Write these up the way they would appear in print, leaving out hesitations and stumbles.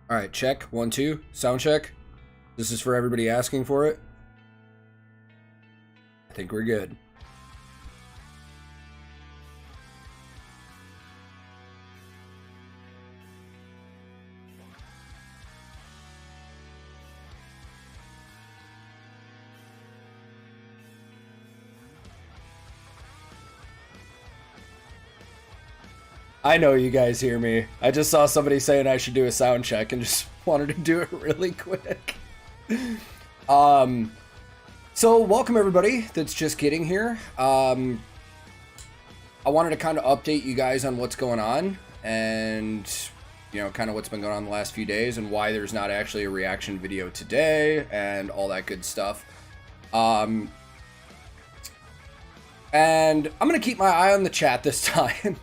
All right, check. 1, 2. Sound check. This is for everybody asking for it. I think we're good. I know you guys hear me. I just saw somebody saying I should do a sound check and just wanted to do it really quick. So welcome everybody that's just getting here. I wanted to kind of update you guys on what's going on and, you know, kind of what's been going on the last few days and why there's not actually a reaction video today and all that good stuff. And I'm going to keep my eye on the chat this time.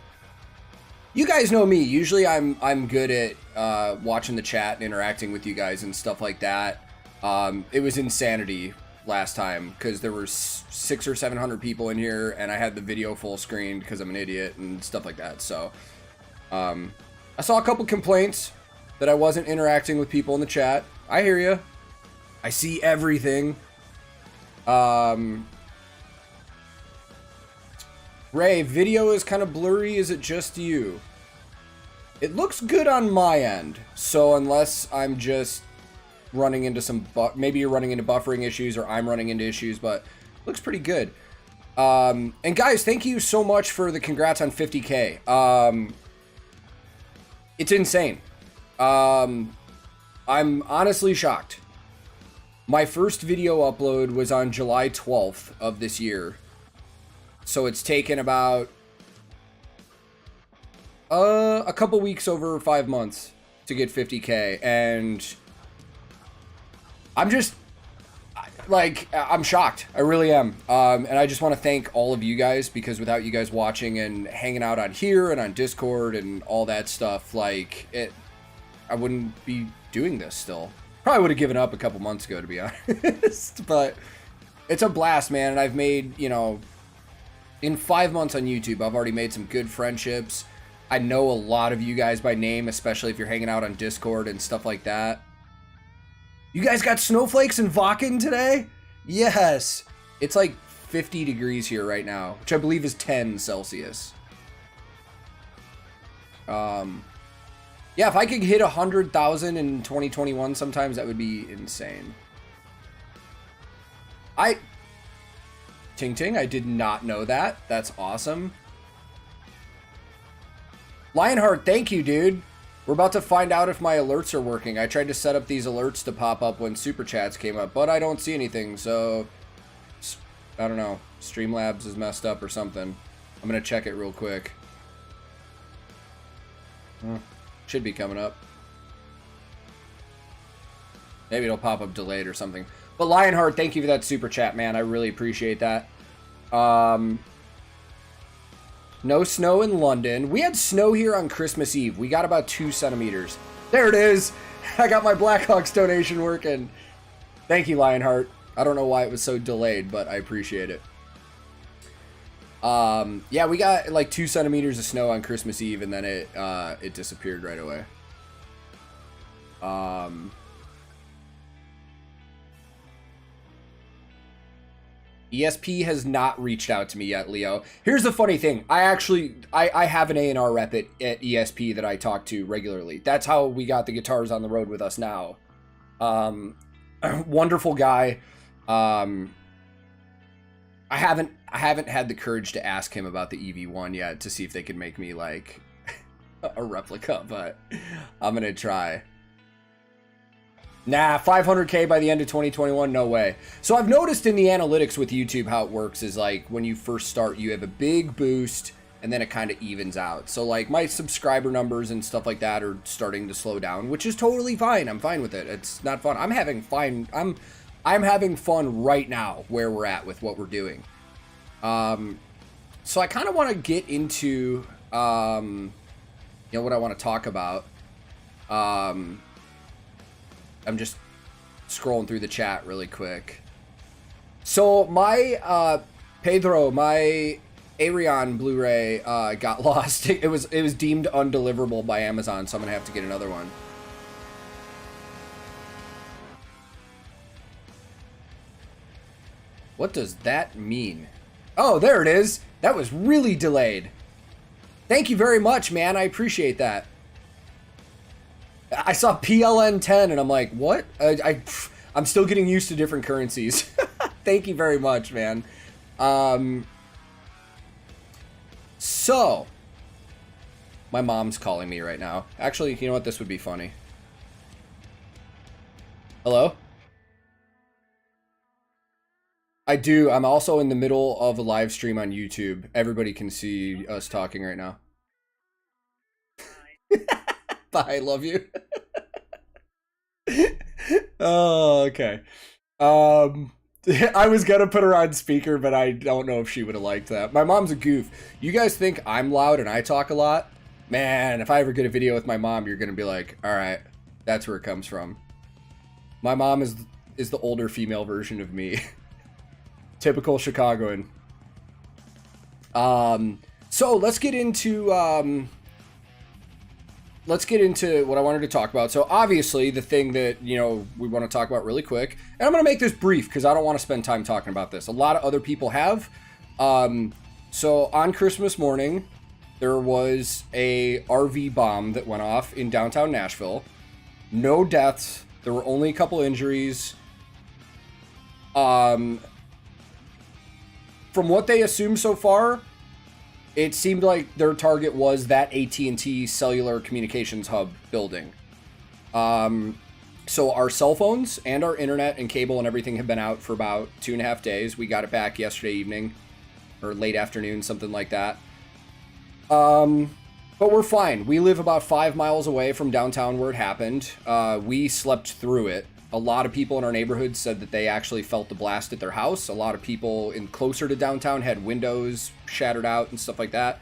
You guys know me. Usually I'm good at watching the chat and interacting with you guys and stuff like that. It was insanity last time because there were 600 or 700 people in here and I had the video full screen because I'm an idiot and stuff like that. So I saw a couple complaints that I wasn't interacting with people in the chat. I hear you. I see everything. Ray, video is kind of blurry. Is it just you? It looks good on my end. So unless I'm just running into some, maybe you're running into buffering issues or I'm running into issues, but it looks pretty good. And guys, thank you so much for the congrats on 50K. It's insane. I'm honestly shocked. My first video upload was on July 12th of this year. So it's taken about a couple weeks over 5 months to get 50K, and I'm just like, I'm shocked. I really am. And I just want to thank all of you guys, because without you guys watching and hanging out on here and on Discord and all that stuff, like I wouldn't be doing this still. Probably would have given up a couple months ago, to be honest, but it's a blast, man. And I've made, you know, in 5 months on YouTube, I've already made some good friendships. I know a lot of you guys by name, especially if you're hanging out on Discord and stuff like that. You guys got snowflakes in Vakken today? Yes. It's like 50 degrees here right now, which I believe is 10 Celsius. Yeah, if I could hit 100,000 in 2021 sometimes, that would be insane. Ting Ting, I did not know that. That's awesome. Lionheart, thank you, dude. We're about to find out if my alerts are working. I tried to set up these alerts to pop up when Super Chats came up, but I don't see anything, so I don't know. Streamlabs is messed up or something. I'm going to check it real quick. Should be coming up. Maybe it'll pop up delayed or something. But Lionheart, thank you for that Super Chat, man. I really appreciate that. No snow in London. We had snow here on Christmas Eve. We got about 2 centimeters. There it is. I got my Blackhawks donation working. Thank you, Lionheart. I don't know why it was so delayed, but I appreciate it. Yeah, we got like 2 centimeters of snow on Christmas Eve, and then it disappeared right away. ESP has not reached out to me yet, Leo. Here's the funny thing. I have an A&R rep at ESP that I talk to regularly. That's how we got the guitars on the road with us now. Wonderful guy. I haven't had the courage to ask him about the EV1 yet to see if they could make me like a replica, but I'm gonna try. Nah, 500K by the end of 2021, no way. So I've noticed in the analytics with YouTube how it works is like when you first start, you have a big boost and then it kind of evens out. So like my subscriber numbers and stuff like that are starting to slow down, which is totally fine. I'm fine with it. It's not fun. I'm having fun right now where we're at with what we're doing. So I kind of want to get into, you know, what I want to talk about. I'm just scrolling through the chat really quick. So my Pedro, my Arion Blu-ray got lost. It was deemed undeliverable by Amazon, so I'm gonna have to get another one. What does that mean? Oh, there it is. That was really delayed. Thank you very much, man. I appreciate that. I saw PLN 10 and I'm like, what? I'm still getting used to different currencies. Thank you very much, man. So, my mom's calling me right now. Actually, you know what? This would be funny. Hello? I do. I'm also in the middle of a live stream on YouTube. Everybody can see us talking right now. Bye. Love you. Oh, okay. I was gonna put her on speaker, but I don't know if she would have liked that. My mom's a goof. You guys think I'm loud and I talk a lot? Man, if I ever get a video with my mom, you're gonna be like, all right, that's where it comes from. My mom is the older female version of me. Typical Chicagoan. So let's get into what I wanted to talk about. So obviously the thing that, you know, we want to talk about really quick, and I'm going to make this brief because I don't want to spend time talking about this. A lot of other people have. So on Christmas morning, there was a RV bomb that went off in downtown Nashville. No deaths. There were only a couple injuries. From what they assume so far, it seemed like their target was that AT&T cellular communications hub building. So our cell phones and our internet and cable and everything have been out for about 2.5 days. We got it back yesterday evening or late afternoon, something like that. But we're fine. We live about 5 miles away from downtown where it happened. We slept through it. A lot of people in our neighborhood said that they actually felt the blast at their house. A lot of people in closer to downtown had windows shattered out and stuff like that.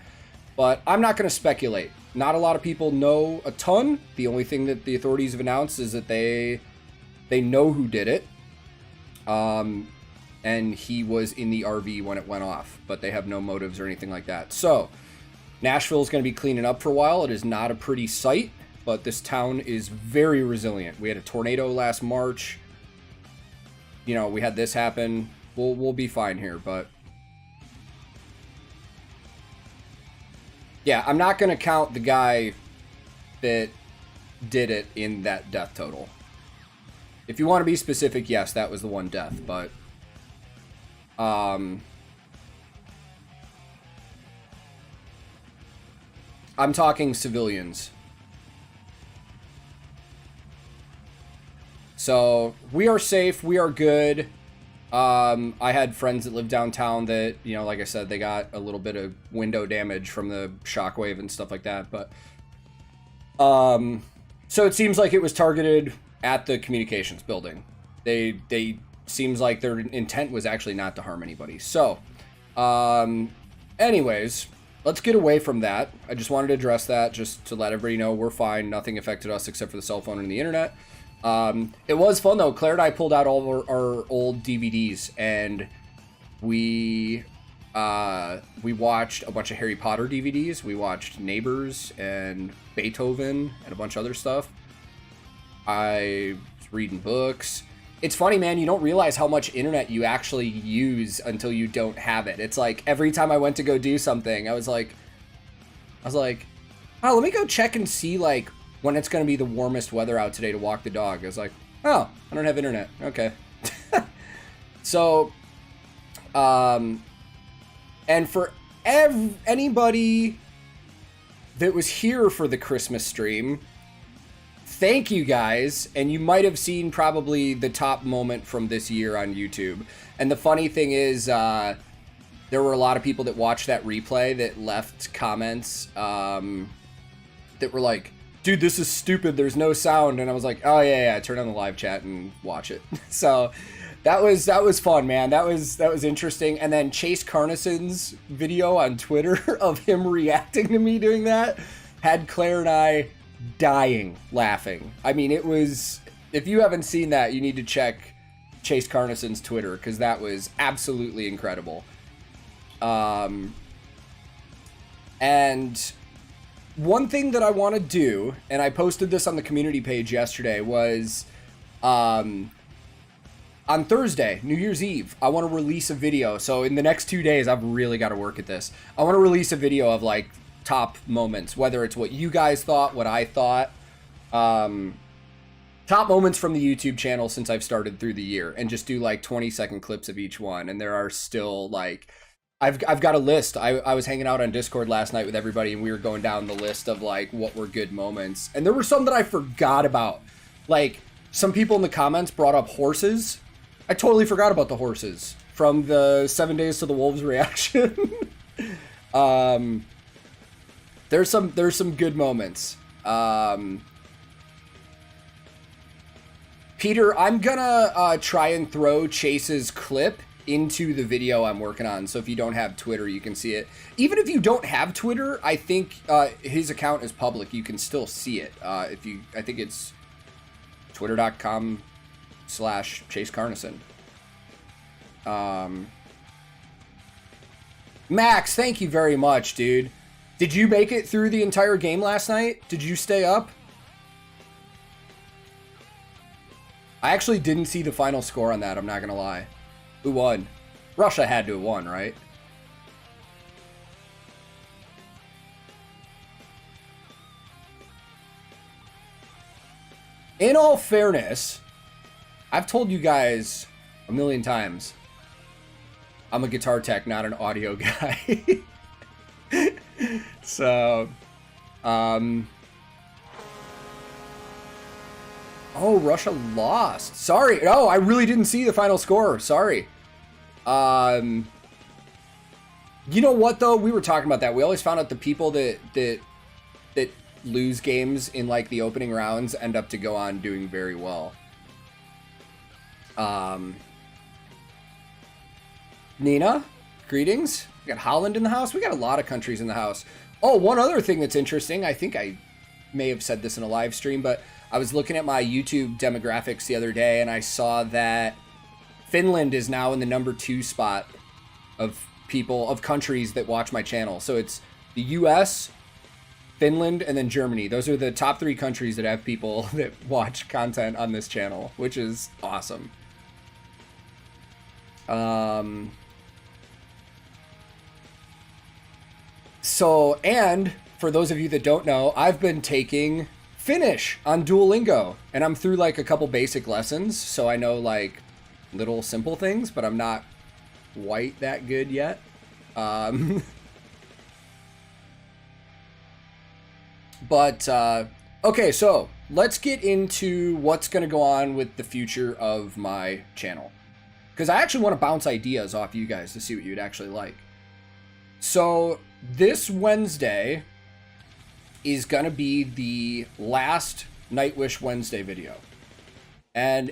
But I'm not going to speculate. Not a lot of people know a ton. The only thing that the authorities have announced is that they know who did it. And he was in the RV when it went off. But they have no motives or anything like that. So, Nashville is going to be cleaning up for a while. It is not a pretty sight. But this town is very resilient. We had a tornado last March. You know, we had this happen. We'll be fine here, but yeah, I'm not going to count the guy that did it in that death total. If you want to be specific, yes, that was the one death, but I'm talking civilians. So we are safe. We are good. I had friends that live downtown that, you know, like I said, they got a little bit of window damage from the shockwave and stuff like that. But so it seems like it was targeted at the communications building. They seems like their intent was actually not to harm anybody. So, anyways, let's get away from that. I just wanted to address that just to let everybody know we're fine. Nothing affected us except for the cell phone and the internet. It was fun though. Claire and I pulled out all of our old DVDs and we watched a bunch of Harry Potter DVDs. We watched Neighbors and Beethoven and a bunch of other stuff. I was reading books. It's funny, man. You don't realize how much internet you actually use until you don't have it. It's like every time I went to go do something, I was like, oh, let me go check and see like when it's going to be the warmest weather out today to walk the dog. I was like, oh, I don't have internet. Okay. So, and for anybody that was here for the Christmas stream, thank you guys. And you might have seen probably the top moment from this year on YouTube. And the funny thing is, there were a lot of people that watched that replay that left comments that were like, dude, this is stupid. There's no sound. And I was like, oh yeah, turn on the live chat and watch it. So that was fun, man. That was interesting. And then Chase Carnison's video on Twitter of him reacting to me doing that had Claire and I dying laughing. I mean, it was, if you haven't seen that, you need to check Chase Carnison's Twitter because that was absolutely incredible. And one thing that I want to do, and I posted this on the community page yesterday, was on Thursday, New Year's Eve, I want to release a video. So in the next 2 days, I've really got to work at this. I want to release a video of like top moments, whether it's what you guys thought, what I thought, top moments from the YouTube channel since I've started through the year, and just do like 20-second clips of each one. And there are still like, I've got a list. I was hanging out on Discord last night with everybody, and we were going down the list of like what were good moments. And there were some that I forgot about. Like some people in the comments brought up horses. I totally forgot about the horses from the 7 Days to the Wolves reaction. There's some good moments. Peter, I'm gonna try and throw Chase's clip into the video I'm working on. So if you don't have Twitter, you can see it. Even if you don't have Twitter, I think his account is public. You can still see it. I think it's twitter.com/Chase Carnison. Max, thank you very much, dude. Did you make it through the entire game last night? Did you stay up? I actually didn't see the final score on that, I'm not gonna lie. Who won? Russia had to have won, right? In all fairness, I've told you guys a million times, I'm a guitar tech, not an audio guy. So, oh, Russia lost. Sorry. No, I really didn't see the final score. Sorry. You know what though? We were talking about that. We always found out the people that lose games in like the opening rounds end up to go on doing very well. Nina, greetings. We got Holland in the house. We got a lot of countries in the house. Oh, one other thing that's interesting. I think I may have said this in a live stream, but I was looking at my YouTube demographics the other day and I saw that Finland is now in the #2 spot of countries that watch my channel. So it's the US, Finland, and then Germany. Those are the top 3 countries that have people that watch content on this channel, which is awesome. So, and for those of you that don't know, I've been taking Finnish on Duolingo, and I'm through like a couple basic lessons, so I know like little simple things, but I'm not quite that good yet. Okay, so let's get into what's going to go on with the future of my channel, because I actually want to bounce ideas off you guys to see what you'd actually like. So this Wednesday is going to be the last Nightwish Wednesday video. And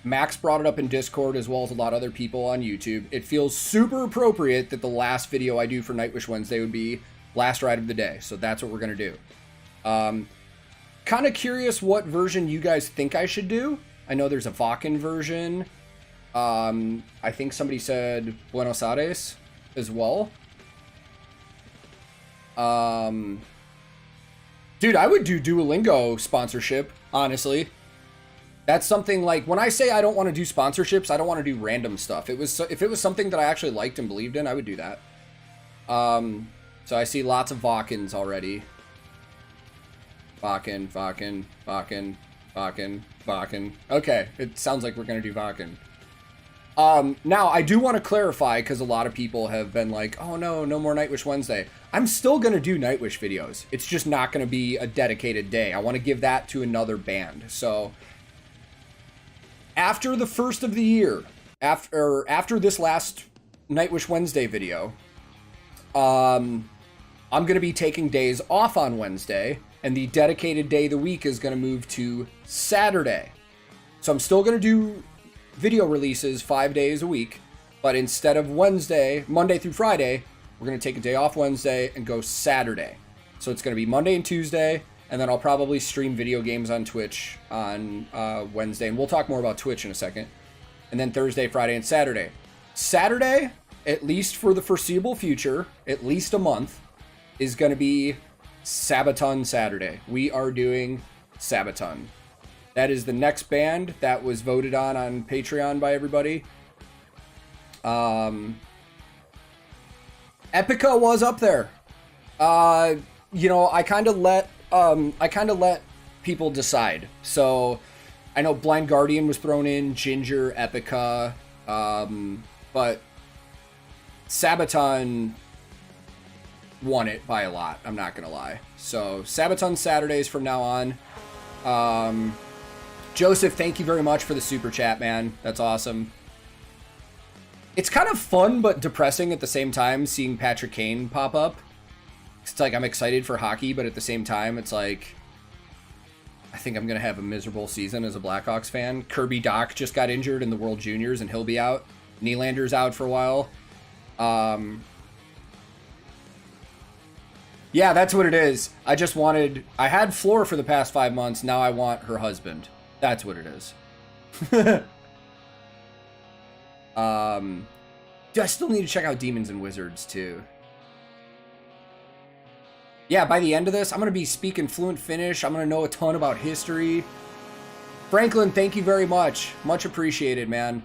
Max brought it up in Discord as well as a lot of other people on YouTube. It feels super appropriate that the last video I do for Nightwish Wednesday would be last ride of the day. So that's what we're going to do. Kind of curious what version you guys think I should do. I know there's a Vakken version. I think somebody said Buenos Aires as well. Dude, I would do Duolingo sponsorship, honestly. That's something like, when I say I don't want to do sponsorships, I don't want to do random stuff. If it was something that I actually liked and believed in, I would do that. So I see lots of Vakkens already. Vakken, Vakken, Vakken, Vakken, Vakken. Okay, it sounds like we're going to do Vakken. Now, I do want to clarify, because a lot of people have been like, oh no, no more Nightwish Wednesday. I'm still going to do Nightwish videos. It's just not going to be a dedicated day. I want to give that to another band. So, after the first of the year, after this last Nightwish Wednesday video, I'm going to be taking days off on Wednesday, and the dedicated day of the week is going to move to Saturday. So I'm still going to do video releases 5 days a week, but instead of Wednesday, Monday through Friday, we're going to take a day off Wednesday and go Saturday. So it's going to be Monday and Tuesday, and then I'll probably stream video games on Twitch on Wednesday, and we'll talk more about Twitch in a second. And then Thursday, Friday, and Saturday. Saturday, at least for the foreseeable future, at least a month, is going to be Sabaton Saturday. We are doing Sabaton. That is the next band that was voted on Patreon by everybody. Epica was up there. You know, I kind of let people decide. So I know Blind Guardian was thrown in, Ginger, Epica, but Sabaton won it by a lot. I'm not gonna lie. So Sabaton Saturdays from now on. Joseph, thank you very much for the super chat, man. That's awesome. It's kind of fun but depressing at the same time seeing Patrick Kane pop up. It's like I'm excited for hockey, but at the same time, it's like I think I'm going to have a miserable season as a Blackhawks fan. Kirby Doc just got injured in the World Juniors, and he'll be out. Nylander's out for a while. Yeah, that's what it is. I had Floor for the past 5 months. Now I want her husband. That's what it is. I still need to check out Demons and Wizards too. Yeah, by the end of this, I'm going to be speaking fluent Finnish. I'm going to know a ton about history. Franklin, thank you very much. Much appreciated, man.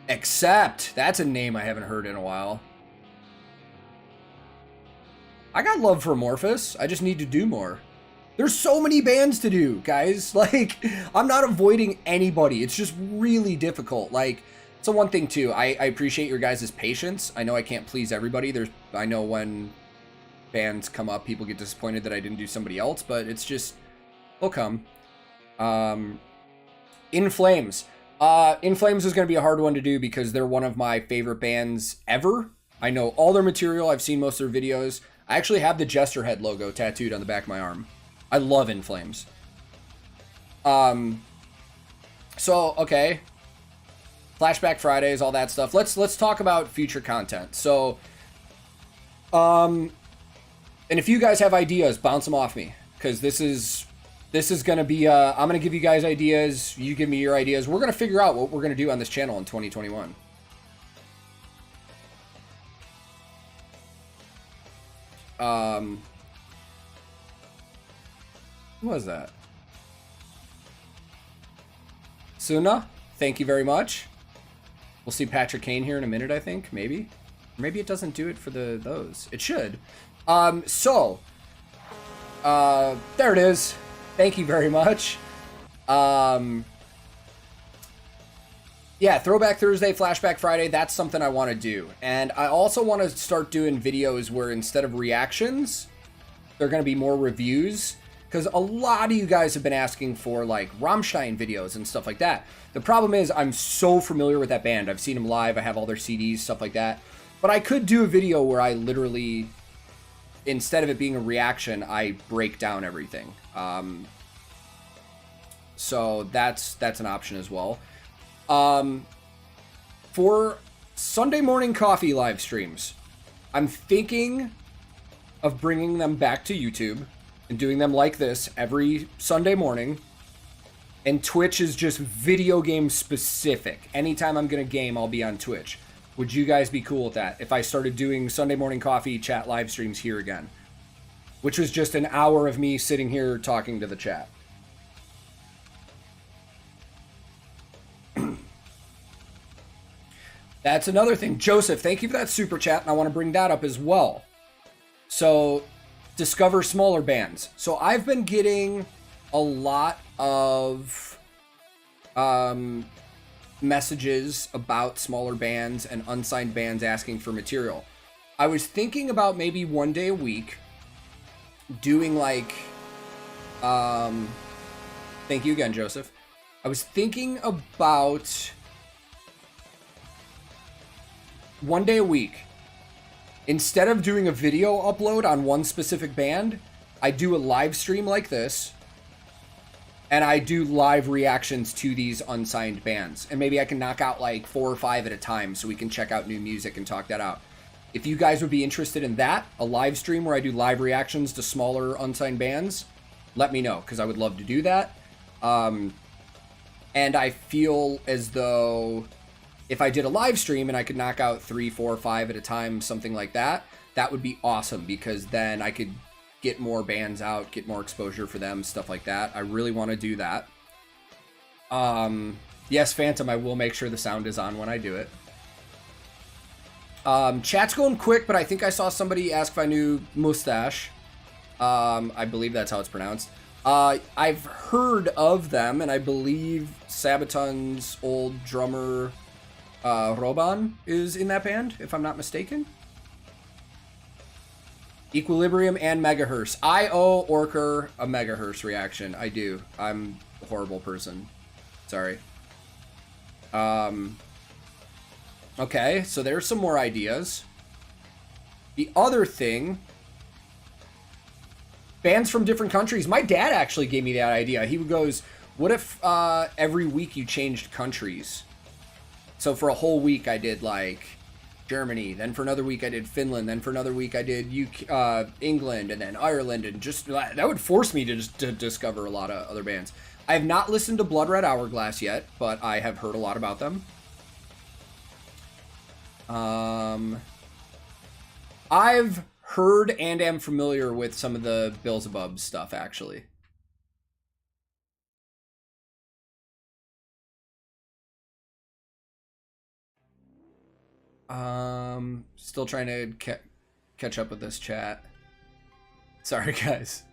Except, that's a name I haven't heard in a while. I got love for Amorphous. I just need to do more. There's so many bands to do, guys. Like, I'm not avoiding anybody. It's just really difficult. Like, so one thing too, I appreciate your guys' patience. I know I can't please everybody. I know when bands come up, people get disappointed that I didn't do somebody else, but it's just, they'll come. In Flames. In Flames is going to be a hard one to do because they're one of my favorite bands ever. I know all their material. I've seen most of their videos. I actually have the Jester Head logo tattooed on the back of my arm. I love In Flames. So, okay. Flashback Fridays, all that stuff. Let's talk about future content. So, and if you guys have ideas, bounce them off me. Because this is going to be, I'm going to give you guys ideas. You give me your ideas. We're going to figure out what we're going to do on this channel in 2021. Who was that? Suna, thank you very much. We'll see Patrick Kane here in a minute, I think. Maybe. Maybe it doesn't do it for those. It should. There it is. Thank you very much. Yeah, Throwback Thursday, Flashback Friday, that's something I want to do. And I also want to start doing videos where instead of reactions, they're going to be more reviews. Because a lot of you guys have been asking for, like, Rammstein videos and stuff like that. The problem is I'm so familiar with that band. I've seen them live. I have all their CDs, stuff like that. But I could do a video where I literally, instead of it being a reaction, I break down everything. So that's an option as well. For Sunday morning coffee live streams, I'm thinking of bringing them back to YouTube and doing them like this every Sunday morning. And Twitch is just video game specific. Anytime I'm going to game, I'll be on Twitch. Would you guys be cool with that if I started doing Sunday morning coffee chat live streams here again? Which was just an hour of me sitting here talking to the chat. That's another thing. Joseph, thank you for that super chat, and I want to bring that up as well. So, discover smaller bands. So, I've been getting a lot of messages about smaller bands and unsigned bands asking for material. I was thinking about maybe one day a week doing like... thank you again, Joseph. I was thinking about... one day a week, instead of doing a video upload on one specific band, I do a live stream like this, and I do live reactions to these unsigned bands. And maybe I can knock out like 4 or 5 at a time so we can check out new music and talk that out. If you guys would be interested in that, a live stream where I do live reactions to smaller unsigned bands, let me know, because I would love to do that. And I feel as though... if I did a live stream and I could knock out 3, 4, 5 at a time, something like that, that would be awesome, because then I could get more bands out, get more exposure for them, stuff like that. I really want to do that. Yes, Phantom, I will make sure the sound is on when I do it. Chat's going quick, but I think I saw somebody ask if I knew Mustache. I believe that's how it's pronounced. I've heard of them, and I believe Sabaton's old drummer, Roban, is in that band, if I'm not mistaken. Equilibrium and Megahertz. I owe Orker a Megahertz reaction. I do. I'm a horrible person. Sorry. Okay, so there's some more ideas. The other thing, bands from different countries. My dad actually gave me that idea. He goes, what if every week you changed countries? So for a whole week I did like Germany, then for another week I did Finland, then for another week I did England, and then Ireland, and just that would force me to discover a lot of other bands. I have not listened to Blood Red Hourglass yet, but I have heard a lot about them. I've heard and am familiar with some of the Beelzebub stuff, actually. Still trying to catch up with this chat. Sorry, guys.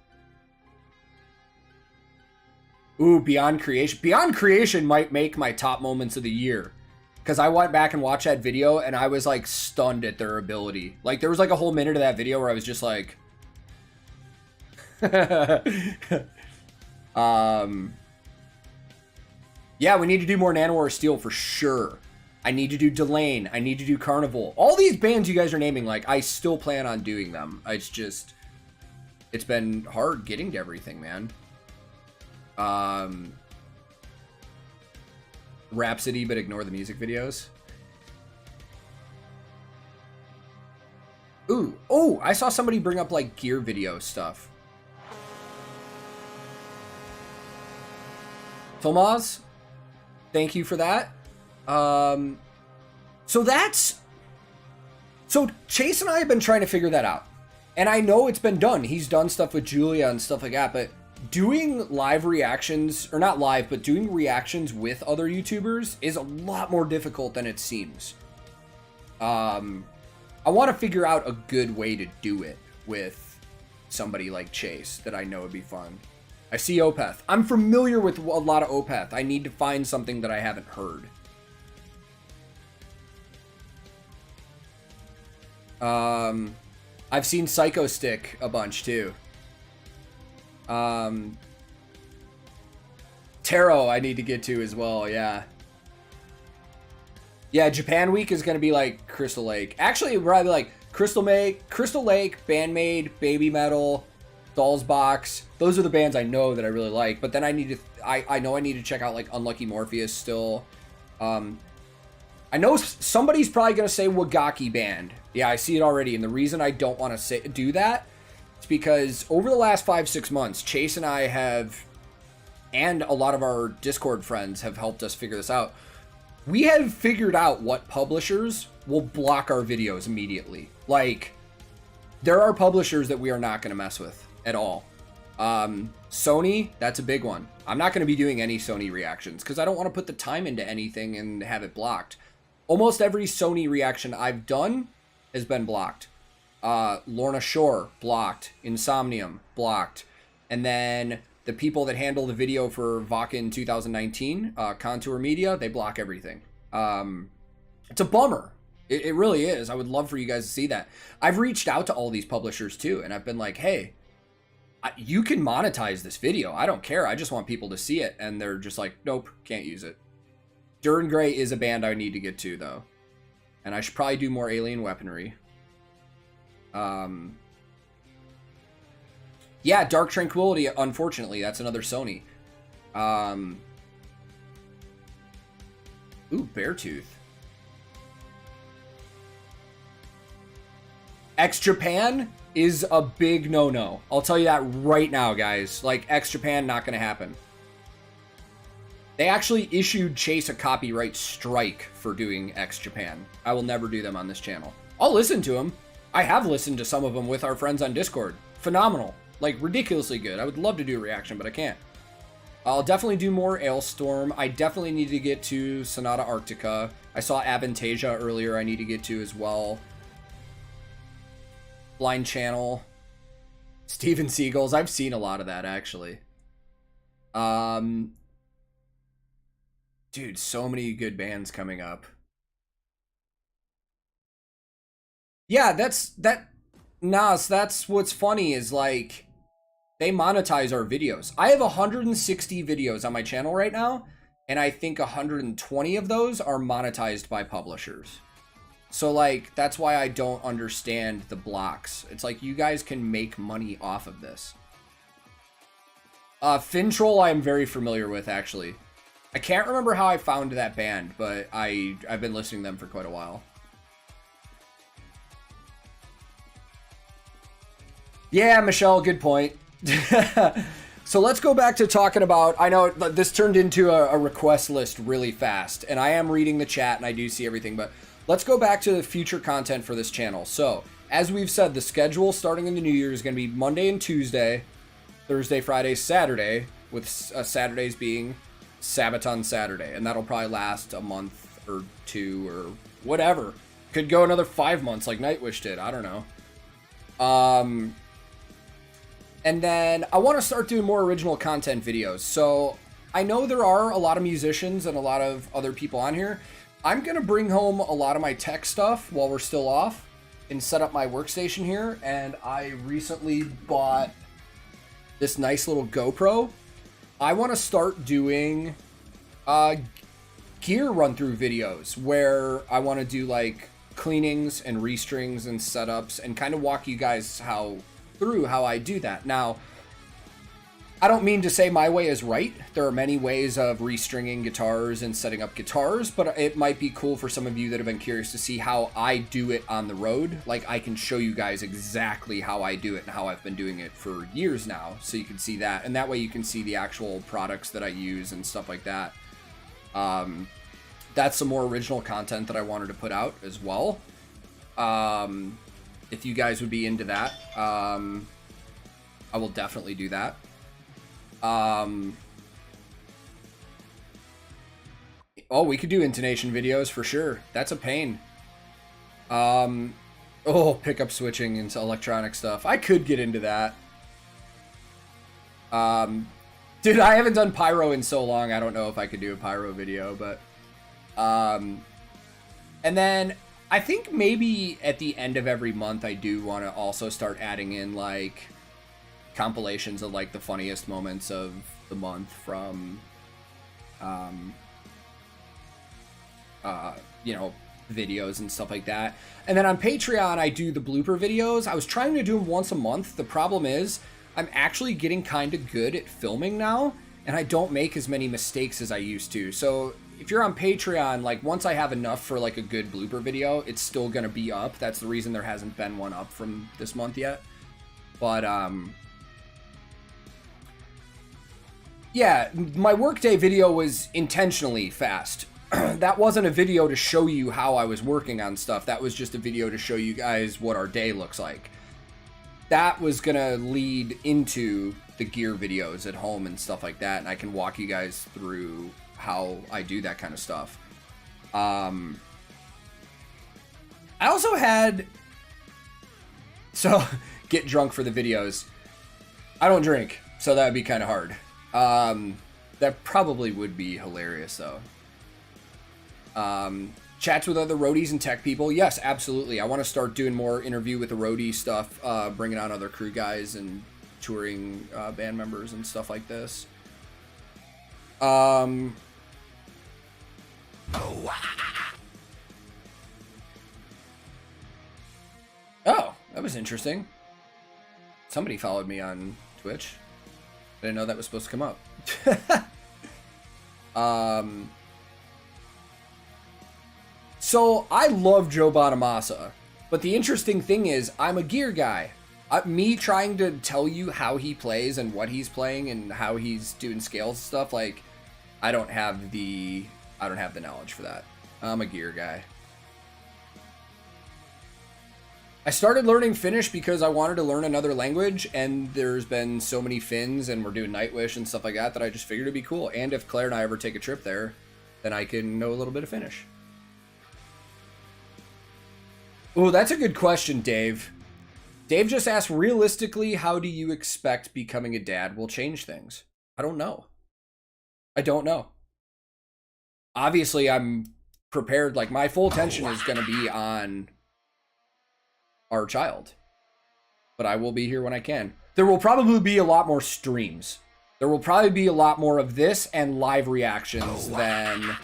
Ooh, Beyond Creation. Beyond Creation might make my top moments of the year. Because I went back and watched that video, and I was, like, stunned at their ability. Like, there was, like, a whole minute of that video where I was just, like... Yeah, we need to do more Nanowar Steel for sure. I need to do Delane. I need to do Carnival. All these bands you guys are naming, like, I still plan on doing them. It's just... It's been hard getting to everything, man. Rhapsody, but ignore the music videos. Ooh, oh, I saw somebody bring up like gear video stuff. Tomaz, thank you for that. So Chase and I have been trying to figure that out. And I know it's been done. He's done stuff with Julia and stuff like that, but doing live reactions, or not live, but doing reactions with other YouTubers is a lot more difficult than it seems. I want to figure out a good way to do it with somebody like Chase that I know would be fun. I see Opeth. I'm familiar with a lot of Opeth. I need to find something that I haven't heard. I've seen Psycho Stick a bunch too. Taro I need to get to as well, yeah. Yeah, Japan Week is going to be like Crystal Lake. Actually, probably like Crystal Lake, Bandmade, Baby Metal, Dolls Box. Those are the bands I know that I really like. But then I need to, I know I need to check out like Unlucky Morpheus still. I know somebody's probably going to say Wagaki Band. Yeah, I see it already. And the reason I don't want to do that is because over the last 5-6 months, Chase and I have, and a lot of our Discord friends have helped us figure this out. We have figured out what publishers will block our videos immediately. Like, there are publishers that we are not going to mess with at all. Sony, that's a big one. I'm not going to be doing any Sony reactions because I don't want to put the time into anything and have it blocked. Almost every Sony reaction I've done has been blocked. Lorna Shore, blocked. Insomnium, blocked. And then the people that handle the video for Vakken 2019, Contour Media, they block everything. It's a bummer. It really is. I would love for you guys to see that. I've reached out to all these publishers too, and I've been like, hey, you can monetize this video. I don't care. I just want people to see it. And they're just like, nope, can't use it. Duran Gray is a band I need to get to, though. And I should probably do more Alien Weaponry. Yeah, Dark Tranquility, unfortunately, that's another Sony. Ooh, Beartooth. X-Japan is a big no-no. I'll tell you that right now, guys. Like, X-Japan, not going to happen. They actually issued Chase a copyright strike for doing X-Japan. I will never do them on this channel. I'll listen to them. I have listened to some of them with our friends on Discord. phenomenal. Like, ridiculously good. I would love to do a reaction, but I can't. I'll definitely do more Ailstorm. I definitely need to get to Sonata Arctica. I saw Avantasia earlier I need to get to as well. Blind Channel. Steven Seagulls. I've seen a lot of that, actually. Dude, so many good bands coming up. Yeah, Nas, that's what's funny is, like, they monetize our videos. I have 160 videos on my channel right now, and I think 120 of those are monetized by publishers. So, like, that's why I don't understand the blocks. It's like, you guys can make money off of this. Fintroll I am very familiar with, actually. I can't remember how I found that band, but I've been listening to them for quite a while. Yeah, Michelle, good point. So let's go back to talking about, I know this turned into a request list really fast, and I am reading the chat and I do see everything, but let's go back to the future content for this channel. So, as we've said, the schedule starting in the new year is going to be Monday and Tuesday, Thursday, Friday, Saturday, with Saturdays being Sabaton Saturday, and that'll probably last a month or two or whatever. Could go another 5 months like Nightwish did, I don't know. And then I want to start doing more original content videos. So I know there are a lot of musicians and a lot of other people on here. I'm going to bring home a lot of my tech stuff while we're still off and set up my workstation here. And I recently bought this nice little GoPro. I want to start doing gear run-through videos where I want to do like cleanings and restrings and setups and kind of walk you guys through how I do that. Now, I don't mean to say my way is right. There are many ways of restringing guitars and setting up guitars, but it might be cool for some of you that have been curious to see how I do it on the road. Like, I can show you guys exactly how I do it and how I've been doing it for years now, so you can see that. And that way you can see the actual products that I use and stuff like that. That's some more original content that I wanted to put out as well. If you guys would be into that, I will definitely do that. Oh, we could do intonation videos for sure. That's a pain. Oh, pickup switching into electronic stuff. I could get into that. Dude, I haven't done pyro in so long. I don't know if I could do a pyro video, but and then I think maybe at the end of every month I do want to also start adding in like compilations of like the funniest moments of the month from you know, videos and stuff like that. And then on Patreon I do the blooper videos. I was trying to do them once a month. The problem is I'm actually getting kind of good at filming now, and I don't make as many mistakes as I used to. So if you're on Patreon, like once I have enough for like a good blooper video, it's still gonna be up. That's the reason there hasn't been one up from this month yet. But yeah, my workday video was intentionally fast. That wasn't a video to show you how I was working on stuff. That was just a video to show you guys what our day looks like. That was gonna lead into the gear videos at home and stuff like that, and I can walk you guys through how I do that kind of stuff. I also had, so get drunk for the videos. I don't drink, so that would be kind of hard. That probably would be hilarious though. Chats with other roadies and tech people. Yes, absolutely. I want to start doing more interview with the roadie stuff, bringing on other crew guys and touring band members and stuff like this. Oh, that was interesting. Somebody followed me on Twitch. I didn't know that was supposed to come up. So I love Joe Bonamassa, but the interesting thing is I'm a gear guy. Me trying to tell you how he plays and what he's playing and how he's doing scales and stuff, like I don't have the knowledge for that. I'm a gear guy. I started learning Finnish because I wanted to learn another language, and there's been so many Finns, and we're doing Nightwish and stuff like that, that I just figured it'd be cool. And if Claire and I ever take a trip there, then I can know a little bit of Finnish. Oh, that's a good question, Dave. Dave just asked, realistically, how do you expect becoming a dad will change things? I don't know. I don't know. Obviously, I'm prepared. Like, my full attention is going to be on our child. But I will be here when I can. There will probably be a lot more streams. There will probably be a lot more of this and live reactions than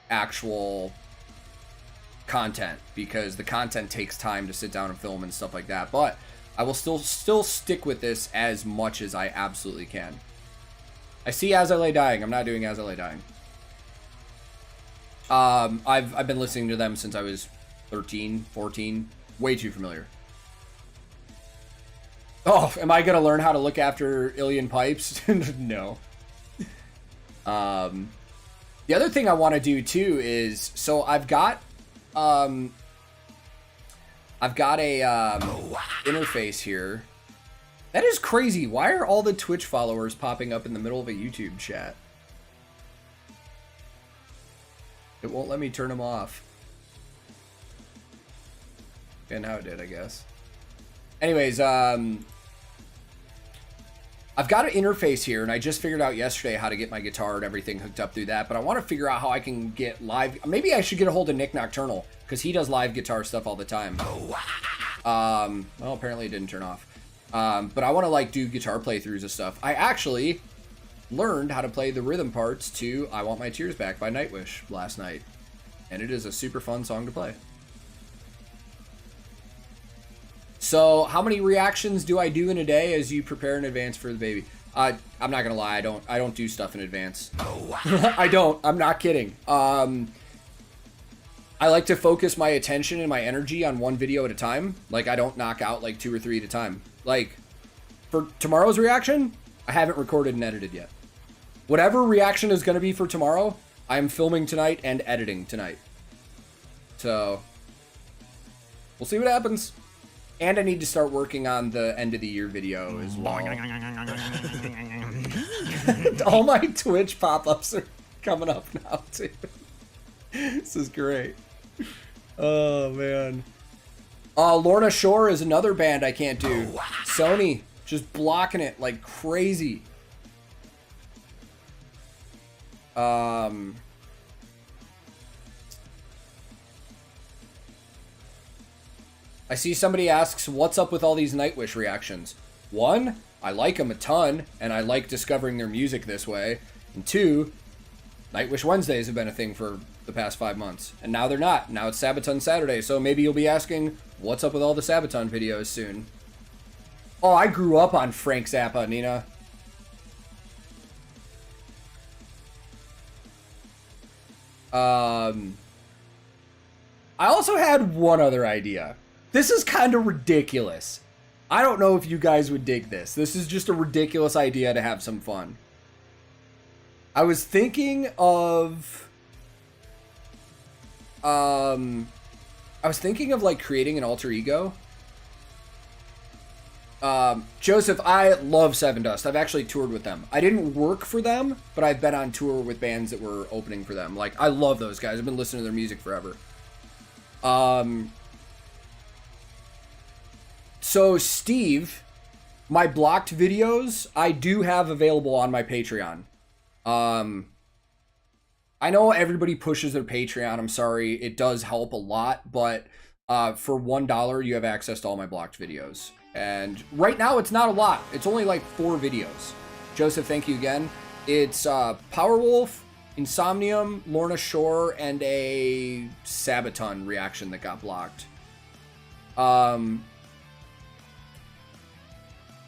actual content, because the content takes time to sit down and film and stuff like that. But I will still stick with this as much as I absolutely can. I see As I Lay Dying. I'm not doing As I Lay Dying. I've been listening to them since I was 13, 14. Way too familiar. Oh, am I gonna learn how to look after Ilian pipes? No. The other thing I want to do too is, so I've got a interface here. That is crazy. Why are all the Twitch followers popping up in the middle of a YouTube chat? It won't let me turn them off. And now it did, I guess. Anyways, I've got an interface here, and I just figured out yesterday how to get my guitar and everything hooked up through that, but I want to figure out how I can get live. Maybe I should get a hold of Nick Nocturnal, because he does live guitar stuff all the time. Well, apparently it didn't turn off. But I want to, like, do guitar playthroughs and stuff. I actually learned how to play the rhythm parts to I Want My Tears Back by Nightwish last night, and it is a super fun song to play. So, how many reactions do I do in a day as you prepare in advance for the baby? I'm not gonna lie, I don't do stuff in advance. I don't. I'm not kidding. I like to focus my attention and my energy on one video at a time. Like, I don't knock out like 2 or 3 at a time. Like, for tomorrow's reaction, I haven't recorded and edited yet. Whatever reaction is gonna be for tomorrow, I'm filming tonight and editing tonight. So, we'll see what happens. And I need to start working on the end of the year video as well. All my Twitch pop-ups are coming up now, too. This is great. Oh, man. Lorna Shore is another band I can't do. Sony, just blocking it like crazy. I see somebody asks, what's up with all these Nightwish reactions? 1, I like them a ton, and I like discovering their music this way. And 2, Nightwish Wednesdays have been a thing for the past 5 months. And now they're not. Now it's Sabaton Saturday, so maybe you'll be asking, what's up with all the Sabaton videos soon? Oh, I grew up on Frank Zappa, Nina. I also had one other idea. This is kind of ridiculous. I don't know if you guys would dig this. This is just a ridiculous idea to have some fun. I was thinking of like creating an alter ego. Joseph, I love Seven Dust. I've actually toured with them. I didn't work for them, but I've been on tour with bands that were opening for them. Like, I love those guys. I've been listening to their music forever. So Steve, my blocked videos, I do have available on my Patreon. I know everybody pushes their Patreon. I'm sorry. It does help a lot, but for $1, you have access to all my blocked videos. And right now, it's not a lot. It's only like 4 videos. Joseph, thank you again. It's Powerwolf, Insomnium, Lorna Shore, and a Sabaton reaction that got blocked.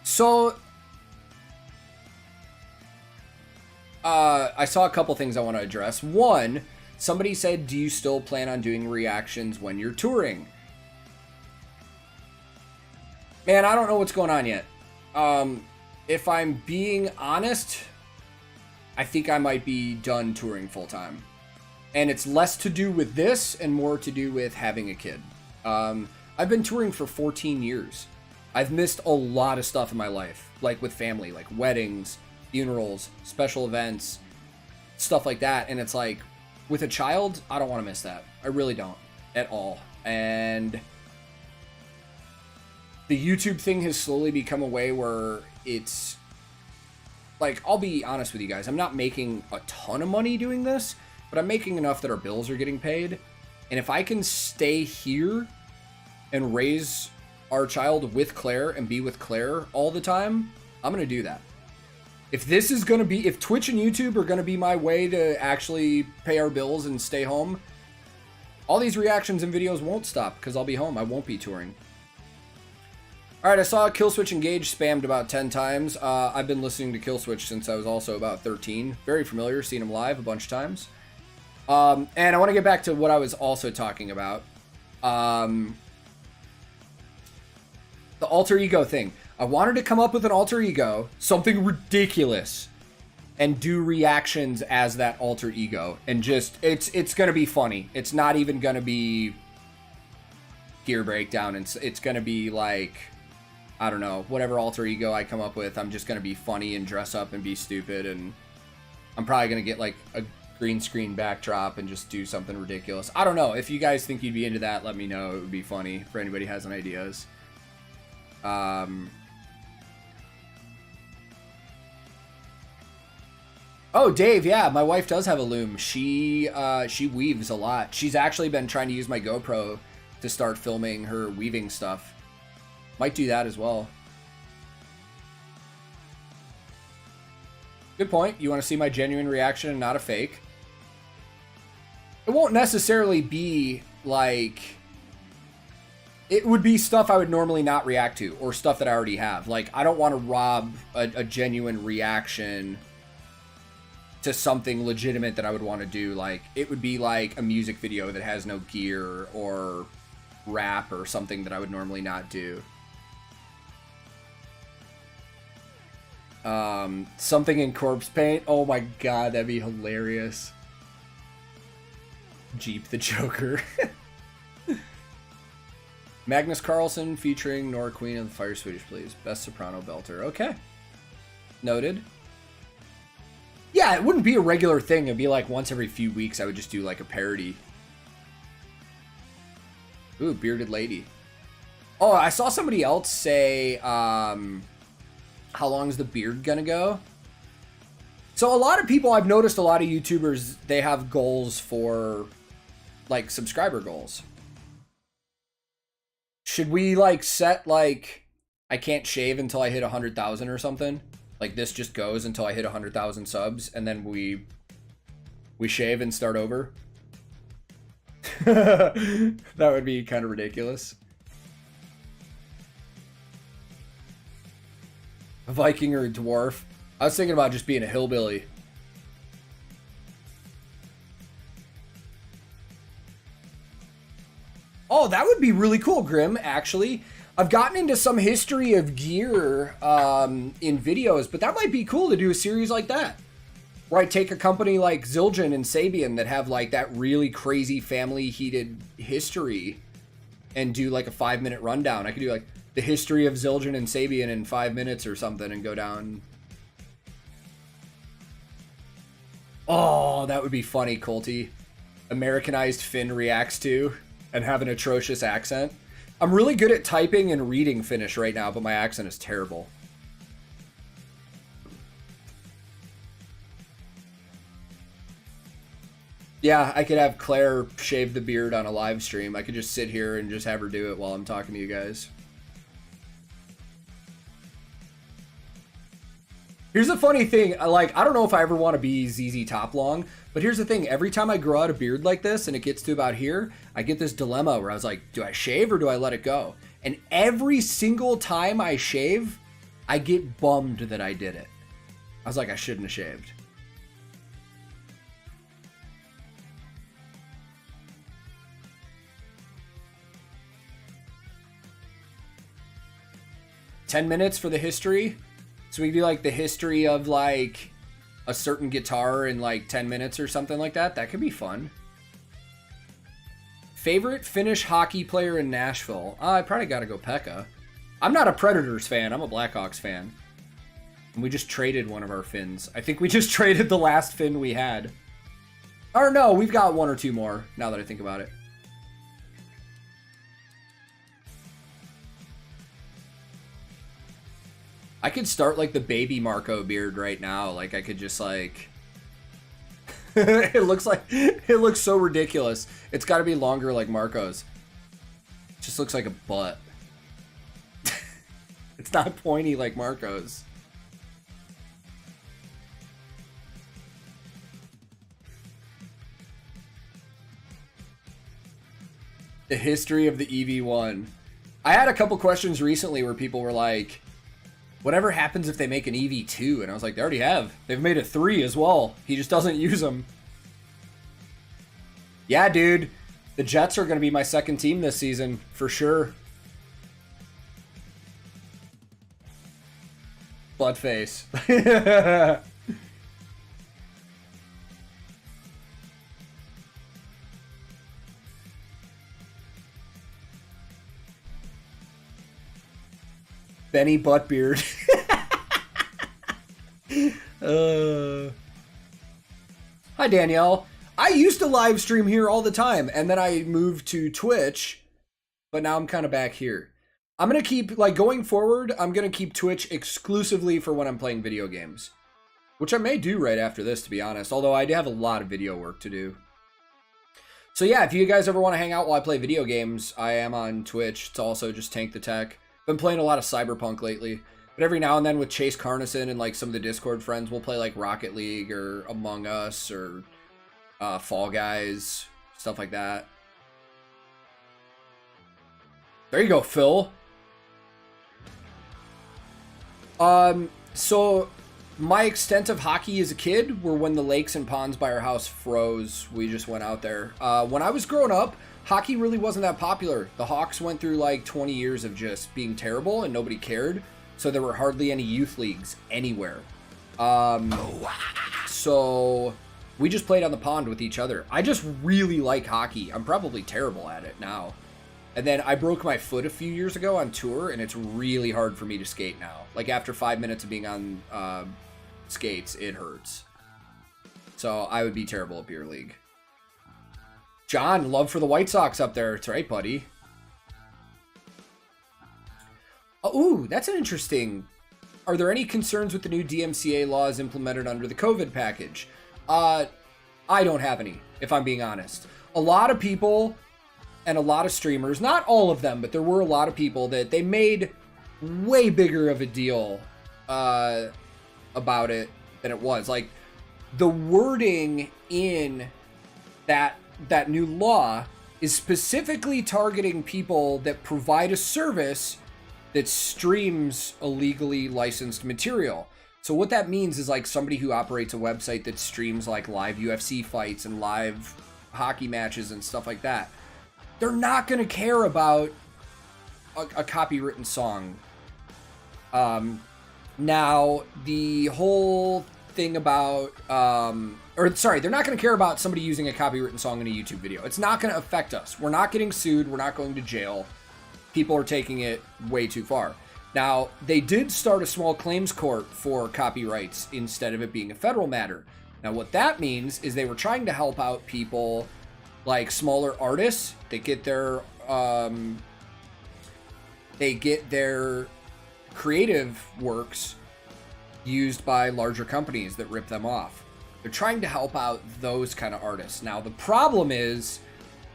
So, I saw a couple things I want to address. 1, somebody said, do you still plan on doing reactions when you're touring? Man, I don't know what's going on yet. If I'm being honest, I think I might be done touring full time. And it's less to do with this and more to do with having a kid. I've been touring for 14 years. I've missed a lot of stuff in my life, like with family, like weddings, funerals, special events, stuff like that. And it's like, with a child, I don't want to miss that. I really don't at all. And the YouTube thing has slowly become a way where it's like, I'll be honest with you guys, I'm not making a ton of money doing this, but I'm making enough that our bills are getting paid. And if I can stay here and raise our child with Claire and be with Claire all the time, I'm going to do that. If this is going to be, if Twitch and YouTube are going to be my way to actually pay our bills and stay home, all these reactions and videos won't stop because I'll be home. I won't be touring. All right, I saw Killswitch Engage spammed about 10 times. I've been listening to Killswitch since I was also about 13. Very familiar, seen him live a bunch of times. And I want to get back to what I was also talking about. The alter ego thing. I wanted to come up with an alter ego, something ridiculous, and do reactions as that alter ego. And just, it's going to be funny. It's not even going to be gear breakdown. It's going to be like, I don't know, whatever alter ego I come up with, I'm just going to be funny and dress up and be stupid. And I'm probably going to get like a green screen backdrop and just do something ridiculous. I don't know. If you guys think you'd be into that, let me know. It would be funny for anybody who has any ideas. Oh, Dave, yeah, my wife does have a loom. She weaves a lot. She's actually been trying to use my GoPro to start filming her weaving stuff. Might do that as well. Good point. You want to see my genuine reaction and not a fake? It won't necessarily be like... It would be stuff I would normally not react to, or stuff that I already have. Like, I don't want to rob a genuine reaction to something legitimate that I would want to do. Like, it would be like a music video that has no gear, or rap, or something that I would normally not do. Something in corpse paint. Oh my god, that'd be hilarious. Jeep the Joker. Magnus Carlsen featuring Nora Queen of the Fire Swedish, please. Best soprano belter. Okay. Noted. Yeah, it wouldn't be a regular thing. It'd be like once every few weeks I would just do like a parody. Ooh, bearded lady. Oh, I saw somebody else say, how long is the beard gonna go? So a lot of people, I've noticed a lot of YouTubers, they have goals for like subscriber goals. Should we like set like, I can't shave until I hit 100,000 or something? Like this just goes until I hit 100,000 subs and then we shave and start over? That would be kind of ridiculous. A Viking or a dwarf? I was thinking about just being a hillbilly. Oh, that would be really cool, Grim, actually. I've gotten into some history of gear in videos, but that might be cool to do a series like that. Where I take a company like Zildjian and Sabian that have like that really crazy family heated history and do like a 5-minute rundown. I could do like the history of Zildjian and Sabian in 5 minutes or something and go down. Oh, that would be funny, Colty. Americanized Finn reacts to and have an atrocious accent. I'm really good at typing and reading Finnish right now, but my accent is terrible. Yeah, I could have Claire shave the beard on a live stream. I could just sit here and just have her do it while I'm talking to you guys. Here's the funny thing, like, I don't know if I ever want to be ZZ Top Long, but here's the thing, every time I grow out a beard like this and it gets to about here, I get this dilemma where I was like, do I shave or do I let it go? And every single time I shave, I get bummed that I did it. I was like, I shouldn't have shaved. "10 minutes for the history?" So we do like the history of like a certain guitar in like 10 minutes or something like that. That could be fun. Favorite Finnish hockey player in Nashville? I probably got to go Pekka. I'm not a Predators fan. I'm a Blackhawks fan. And we just traded one of our Finns. I think we just traded the last Finn we had. Or no, we've got one or two more, now that I think about it. I could start like the baby Marco beard right now. Like I could just like... it looks so ridiculous. It's got to be longer like Marco's. It just looks like a butt. It's not pointy like Marco's. The history of the EV1. I had a couple questions recently where people were like, whatever happens if they make an EV2? And I was like, they already have. They've made a 3 as well. He just doesn't use them. Yeah, dude. The Jets are going to be my second team this season, for sure. Bloodface. Benny Buttbeard. Hi, Danielle. I used to live stream here all the time, and then I moved to Twitch, but now I'm kind of back here. I'm going to keep, like, going forward, I'm going to keep Twitch exclusively for when I'm playing video games, which I may do right after this, to be honest, although I do have a lot of video work to do. So yeah, if you guys ever want to hang out while I play video games, I am on Twitch. It's also just TankTheTech. Been playing a lot of Cyberpunk lately, but every now and then with Chase Carnison and like some of the Discord friends, we'll play like Rocket League or Among Us or Fall Guys, stuff like that. There you go, Phil. So my extent of hockey as a kid were when the lakes and ponds by our house froze. We just went out there. When I was growing up, hockey really wasn't that popular. The Hawks went through like 20 years of just being terrible and nobody cared. So there were hardly any youth leagues anywhere. So we just played on the pond with each other. I just really like hockey. I'm probably terrible at it now. And then I broke my foot a few years ago on tour, and it's really hard for me to skate now. Like after 5 minutes of being on skates, it hurts. So I would be terrible at beer league. John, love for the White Sox up there. That's right, buddy. Oh, ooh, that's an interesting... Are there any concerns with the new DMCA laws implemented under the COVID package? I don't have any, if I'm being honest. A lot of people and a lot of streamers, not all of them, but there were a lot of people that they made way bigger of a deal about it than it was. Like, the wording in that new law is specifically targeting people that provide a service that streams illegally licensed material. So what that means is like somebody who operates a website that streams like live UFC fights and live hockey matches and stuff like that. They're not going to care about a copywritten song. Now, the whole thing about... they're not going to care about somebody using a copywritten song in a YouTube video. It's not going to affect us. We're not getting sued. We're not going to jail. People are taking it way too far. Now, they did start a small claims court for copyrights instead of it being a federal matter. Now, what that means is they were trying to help out people like smaller artists that get their creative works used by larger companies that rip them off. They're trying to help out those kind of artists. Now, the problem is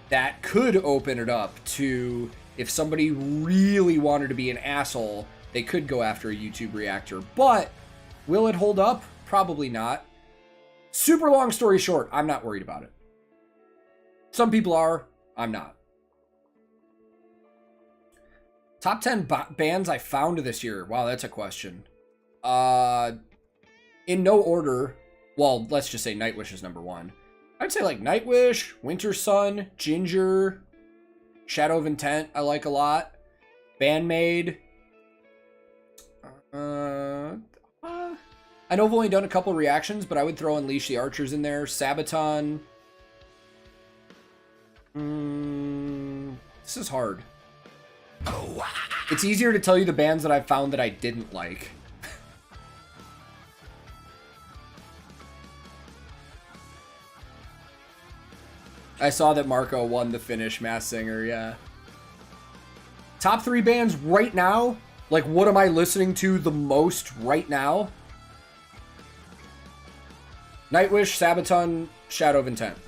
that could open it up to, if somebody really wanted to be an asshole, they could go after a YouTube reactor. But will it hold up? Probably not. Super long story short, I'm not worried about it. Some people are. I'm not. Top 10 bands I found this year. Wow, that's a question. In no order. Well, let's just say Nightwish is number one. I'd say like Nightwish, Winter Sun, Ginger, Shadow of Intent I like a lot. Bandmade. I know I've only done a couple reactions, but I would throw Unleash the Archers in there. Sabaton. This is hard. It's easier to tell you the bands that I found that I didn't like. I saw that Marco won the Finnish Masked Singer, yeah. Top 3 bands right now? Like, what am I listening to the most right now? Nightwish, Sabaton, Shadow of Intent.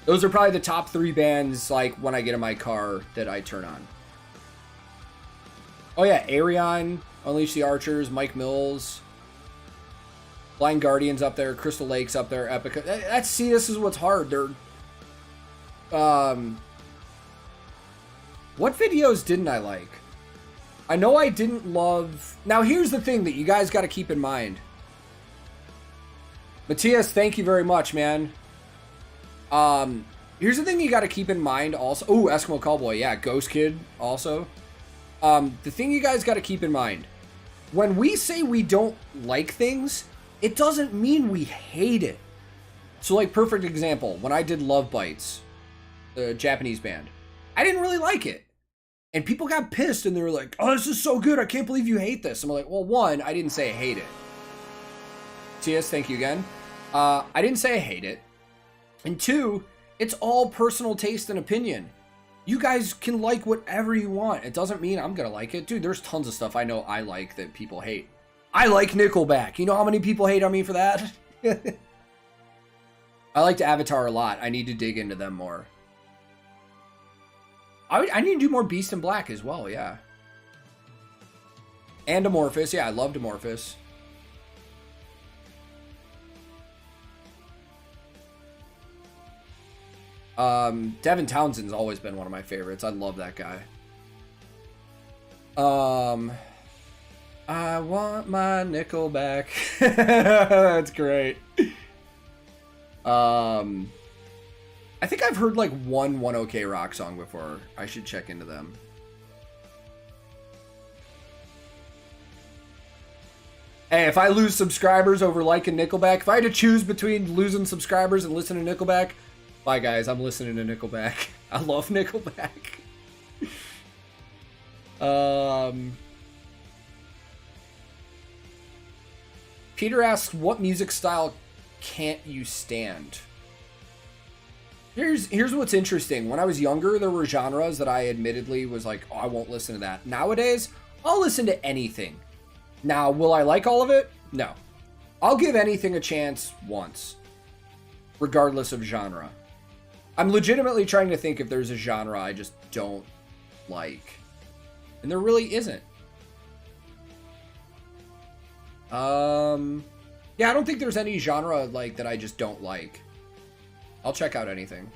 Those are probably the top 3 bands, like, when I get in my car that I turn on. Oh yeah, Arion, Unleash the Archers, Mike Mills, Blind Guardians up there, Crystal Lake's up there, Epica. See, this is what's hard. They're... What videos didn't I like? I know I didn't love... Now, here's the thing that you guys got to keep in mind. Matthias, thank you very much, man. Here's the thing you got to keep in mind also. Oh, Eskimo Cowboy. Yeah, Ghost Kid also. The thing you guys got to keep in mind. When we say we don't like things, it doesn't mean we hate it. So, like, perfect example. When I did Love Bites, the Japanese band, I didn't really like it. And people got pissed and they were like, oh, this is so good. I can't believe you hate this. I'm like, well, one, I didn't say I hate it. TS, thank you again. I didn't say I hate it. And two, it's all personal taste and opinion. You guys can like whatever you want. It doesn't mean I'm going to like it. Dude, there's tons of stuff I know I like that people hate. I like Nickelback. You know how many people hate on me for that? I liked Avatar a lot. I need to dig into them more. I need to do more Beast in Black as well, yeah. And Amorphous. Yeah, I loved Amorphous. Devin Townsend's always been one of my favorites. I love that guy. I want my Nickelback. That's great. I think I've heard like one OK Rock song before. I should check into them. Hey, if I lose subscribers over liking Nickelback, if I had to choose between losing subscribers and listening to Nickelback, bye guys, I'm listening to Nickelback. I love Nickelback. Peter asks, what music style can't you stand? Here's what's interesting. When I was younger, there were genres that I admittedly was like, oh, I won't listen to that. Nowadays, I'll listen to anything. Now, will I like all of it? No. I'll give anything a chance once, regardless of genre. I'm legitimately trying to think if there's a genre I just don't like. And there really isn't. Yeah, I don't think there's any genre like that I just don't like. I'll check out anything.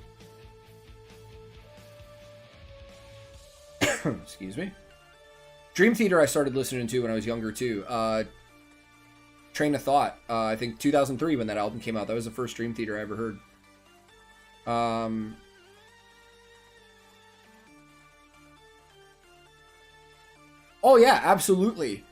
Excuse me. Dream Theater I started listening to when I was younger too. Train of Thought. I think 2003 when that album came out. That was the first Dream Theater I ever heard. Oh yeah, absolutely.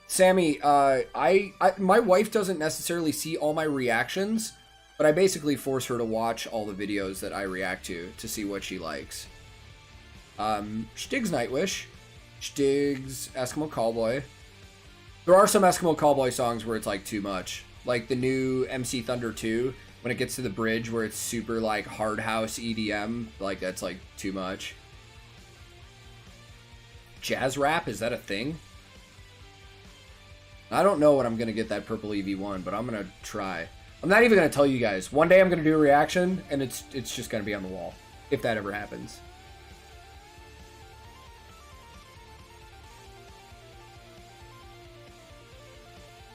Sammy, my wife doesn't necessarily see all my reactions, but I basically force her to watch all the videos that I react to see what she likes. She digs Nightwish. She digs Eskimo Callboy. There are some Eskimo Callboy songs where it's like too much. Like the new MC Thunder 2, when it gets to the bridge where it's super like hard house EDM, like that's like too much. Jazz rap, is that a thing? I don't know when I'm going to get that purple EV1, but I'm going to try. I'm not even going to tell you guys. One day I'm going to do a reaction, and it's just going to be on the wall, if that ever happens.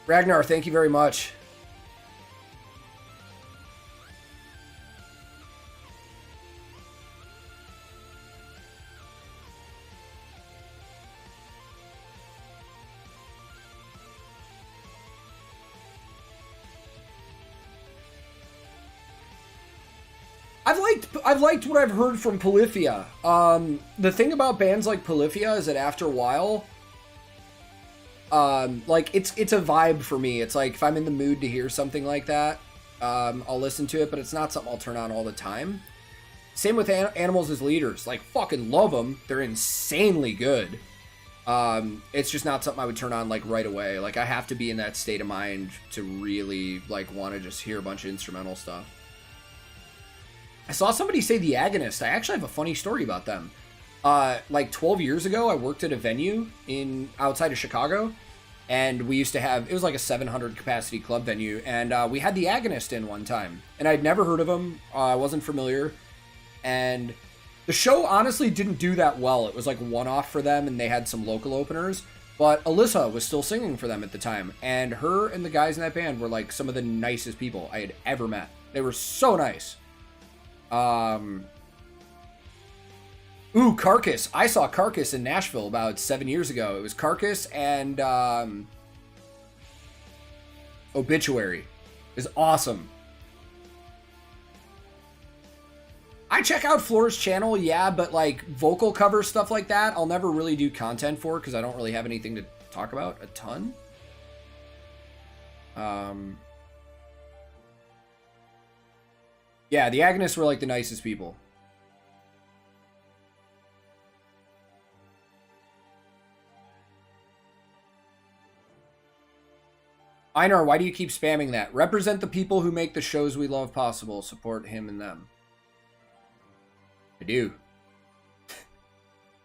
Ragnar, thank you very much. I've liked what I've heard from Polyphia. The thing about bands like Polyphia is that after a while, like it's a vibe for me. It's like if I'm in the mood to hear something like that, I'll listen to it, but it's not something I'll turn on all the time. Same with Animals as Leaders. Like, fucking love them. They're insanely good. It's just not something I would turn on, like, right away. Like, I have to be in that state of mind to really, like, want to just hear a bunch of instrumental stuff. I saw somebody say The Agonist. I actually have a funny story about them. Like 12 years ago, I worked at a venue outside of Chicago, and we used to have, it was like a 700 capacity club venue, and we had The Agonist in one time, and I'd never heard of them. I wasn't familiar, and the show honestly didn't do that well. It was like one-off for them, and they had some local openers, but Alyssa was still singing for them at the time, and her and the guys in that band were like some of the nicest people I had ever met. They were so nice. Ooh, Carcass. I saw Carcass in Nashville about 7 years ago. It was Carcass and Obituary. It was awesome. I check out Floor's channel, yeah, but like vocal cover stuff like that, I'll never really do content for because I don't really have anything to talk about a ton. Yeah, the Agonists were like the nicest people. Einar, why do you keep spamming that? Represent the people who make the shows we love possible. Support him and them. I do.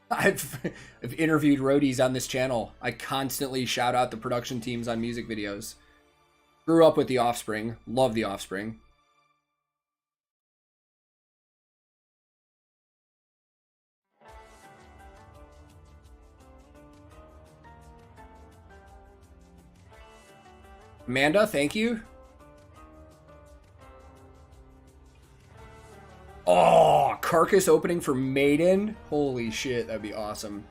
I've interviewed roadies on this channel. I constantly shout out the production teams on music videos. Grew up with The Offspring. Love The Offspring. Amanda, thank you. Oh, Carcass opening for Maiden. Holy shit, that'd be awesome.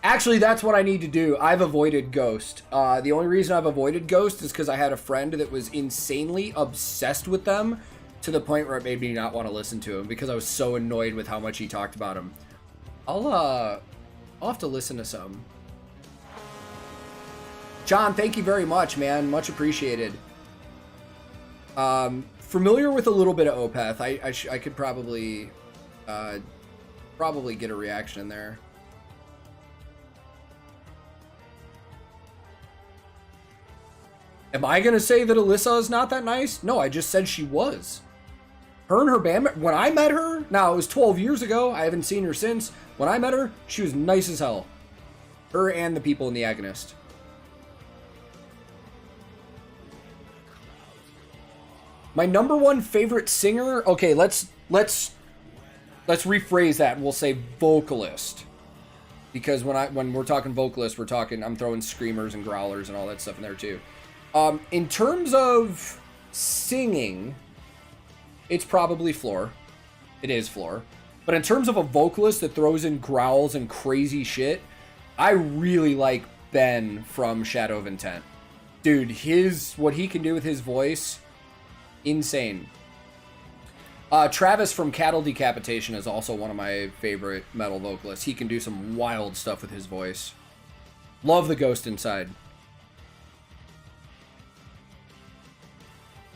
Actually, that's what I need to do. I've avoided Ghost. The only reason I've avoided Ghost is because I had a friend that was insanely obsessed with them to the point where it made me not want to listen to him because I was so annoyed with how much he talked about him. I'll have to listen to some. John, thank you very much, man. Much appreciated. Familiar with a little bit of Opeth. I could probably get a reaction in there. Am I gonna say that Alyssa is not that nice? No, I just said she was. Her and her band, when I met her, now it was 12 years ago, I haven't seen her since. When I met her, she was nice as hell. Her and the people in The Agonist. My number one favorite singer, okay, let's rephrase that and we'll say vocalist. Because when we're talking vocalist, I'm throwing screamers and growlers and all that stuff in there too. In terms of singing, it's probably Floor. It is Floor. But in terms of a vocalist that throws in growls and crazy shit, I really like Ben from Shadow of Intent. Dude, what he can do with his voice, insane. Travis from Cattle Decapitation is also one of my favorite metal vocalists. He can do some wild stuff with his voice. Love the Ghost Inside.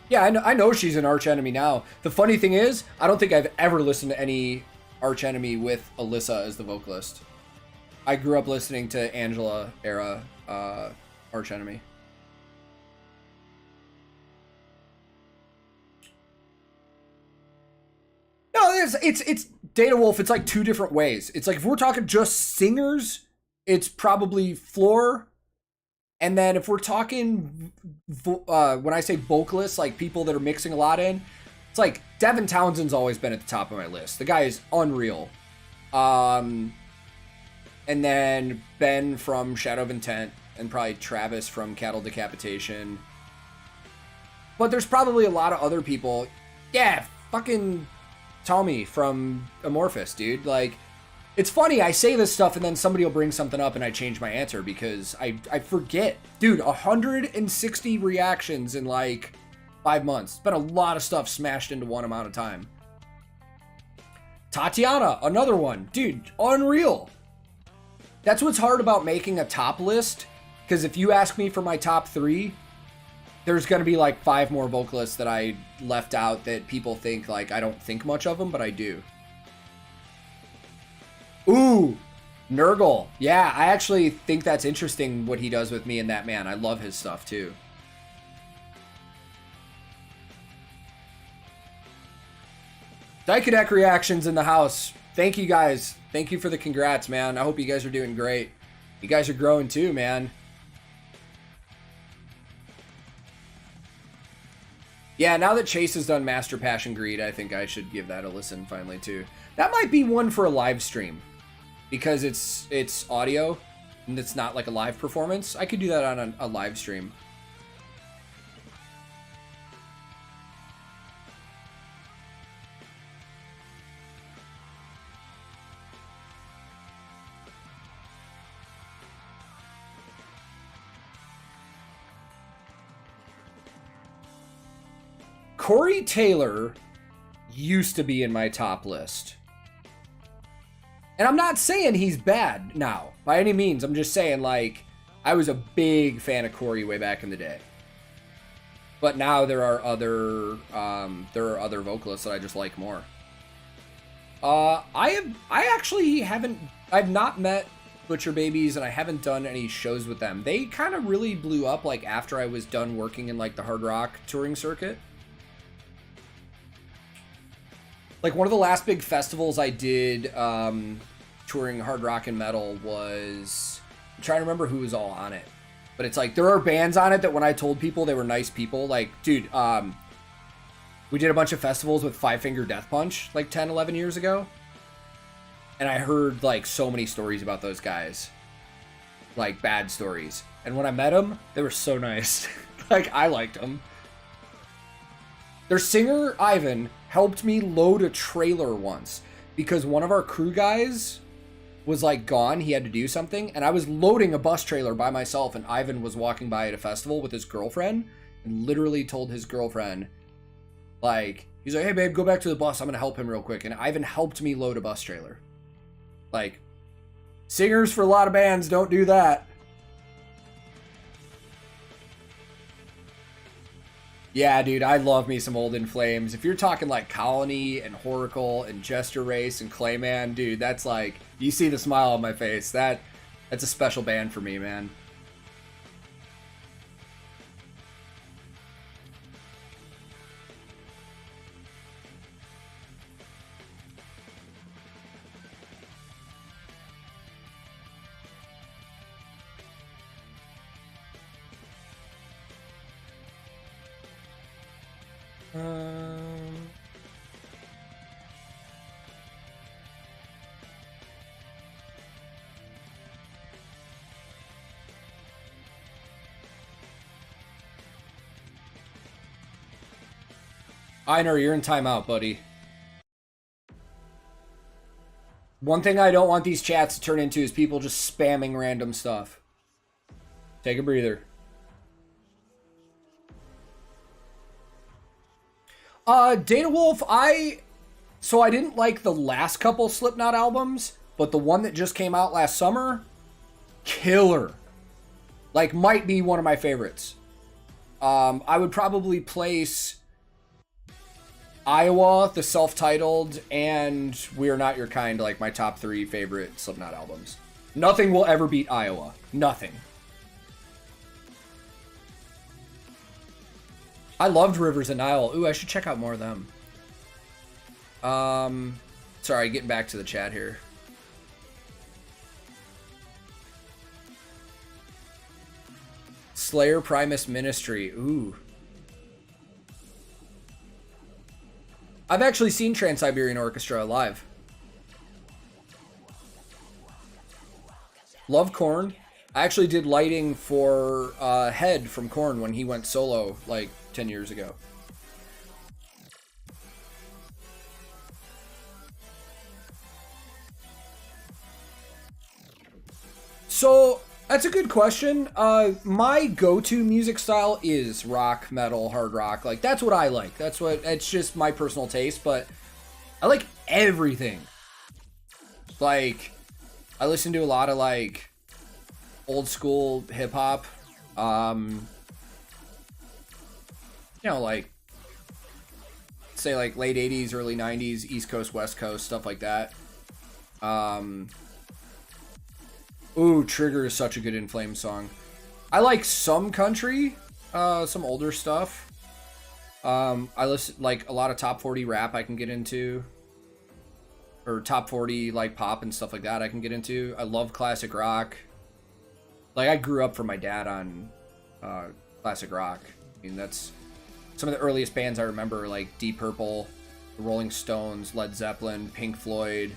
Yeah, I know she's an Arch Enemy now. The funny thing is, I don't think I've ever listened to any Arch Enemy with Alyssa as the vocalist. I grew up listening to Angela era Arch Enemy. No, it's Data Wolf. It's like two different ways. It's like if we're talking just singers, it's probably Floor. And then if we're talking, when I say vocalists, like people that are mixing a lot in, it's like Devin Townsend's always been at the top of my list. The guy is unreal. And then Ben from Shadow of Intent, and probably Travis from Cattle Decapitation. But there's probably a lot of other people. Yeah, fucking Tommy from Amorphous, dude. Like, it's funny, I say this stuff and then somebody will bring something up and I change my answer because I forget. Dude, 160 reactions in like 5 months. It's been a lot of stuff smashed into one amount of time. Tatiana, another one. Dude, unreal. That's what's hard about making a top list, because if you ask me for my top 3, there's going to be like 5 more vocalists that I left out that people think like I don't think much of them, but I do. Ooh, Nurgle. Yeah, I actually think that's interesting what he does with Me and That Man. I love his stuff too. TankTheTech reactions in the house. Thank you guys. Thank you for the congrats, man. I hope you guys are doing great. You guys are growing too, man. Yeah, now that Chase has done Master Passion Greed, I think I should give that a listen finally too. That might be one for a live stream because it's audio and it's not like a live performance. I could do that on a live stream. Corey Taylor used to be in my top list. And I'm not saying he's bad now, by any means. I'm just saying, like, I was a big fan of Corey way back in the day. But now there are other vocalists that I just like more. I've not met Butcher Babies, and I haven't done any shows with them. They kind of really blew up, like, after I was done working in, like, the hard rock touring circuit. Like, one of the last big festivals I did touring hard rock and metal was... I'm trying to remember who was all on it. But it's like, there are bands on it that when I told people, they were nice people. Like, dude, we did a bunch of festivals with Five Finger Death Punch, like 10, 11 years ago. And I heard, like, so many stories about those guys. Like, bad stories. And when I met them, they were so nice. Like, I liked them. Their singer, Ivan, helped me load a trailer once because one of our crew guys was like gone. He had to do something. And I was loading a bus trailer by myself. And Ivan was walking by at a festival with his girlfriend and literally told his girlfriend, like, he's like, hey babe, go back to the bus. I'm going to help him real quick. And Ivan helped me load a bus trailer. Like, singers for a lot of bands don't do that. Yeah, dude, I love me some Old In Flames. If you're talking like Colony and Horacle and Jester Race and Clayman, dude, that's like, you see the smile on my face. That's a special band for me, man. Einer, you're in timeout, buddy. One thing I don't want these chats to turn into is people just spamming random stuff. Take a breather. Data Wolf, so I didn't like the last couple Slipknot albums, but the one that just came out last summer, killer. Like, might be one of my favorites. I would probably place Iowa, the self-titled, and We Are Not Your Kind, like my top 3 favorite Slipknot albums. Nothing will ever beat Iowa. Nothing. I loved Rivers and Nile. Ooh, I should check out more of them. Sorry, getting back to the chat here. Slayer Primus Ministry. Ooh. I've actually seen Trans-Siberian Orchestra live. Love Korn. I actually did lighting for Head from Korn when he went solo like 10 years ago. So, that's a good question. My go-to music style is rock, metal, hard rock. Like, that's what I like. It's just my personal taste, but I like everything. Like, I listen to a lot of, like, old school hip-hop. You know, like, say, like, late 80s, early 90s, East Coast, West Coast, stuff like that. Ooh, Trigger is such a good In Flames song. I like some country, some older stuff. I listen like a lot of top 40 rap I can get into, or top 40 like pop and stuff like that I can get into. I love classic rock. Like I grew up from my dad on classic rock. I mean, that's some of the earliest bands I remember, like Deep Purple, the Rolling Stones, Led Zeppelin, Pink Floyd,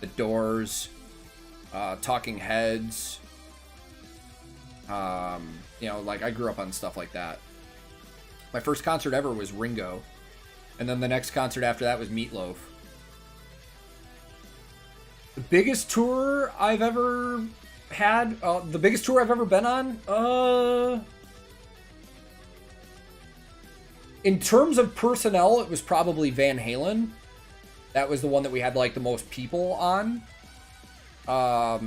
The Doors, Talking Heads. You know, like I grew up on stuff like that. My first concert ever was Ringo, and then the next concert after that was Meatloaf. The biggest tour I've ever had, the biggest tour I've ever been on, in terms of personnel, it was probably Van Halen. That was the one that we had like the most people on. But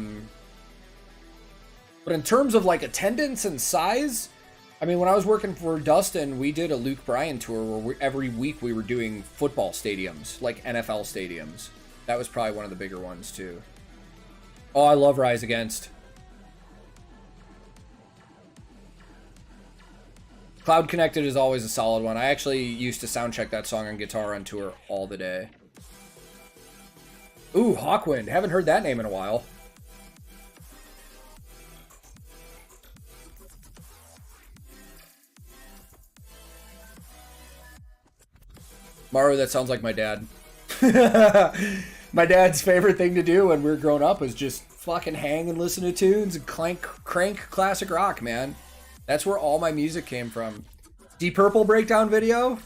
in terms of like attendance and size, I mean, when I was working for Dustin, we did a Luke Bryan tour where every week we were doing football stadiums, like NFL stadiums. That was probably one of the bigger ones too. Oh, I love Rise Against. Cloud Connected is always a solid one. I actually used to soundcheck that song on guitar on tour all the day. Ooh, Hawkwind. Haven't heard that name in a while. Maru, that sounds like my dad. My dad's favorite thing to do when we were growing up was just fucking hang and listen to tunes and crank classic rock, man. That's where all my music came from. Deep Purple breakdown video.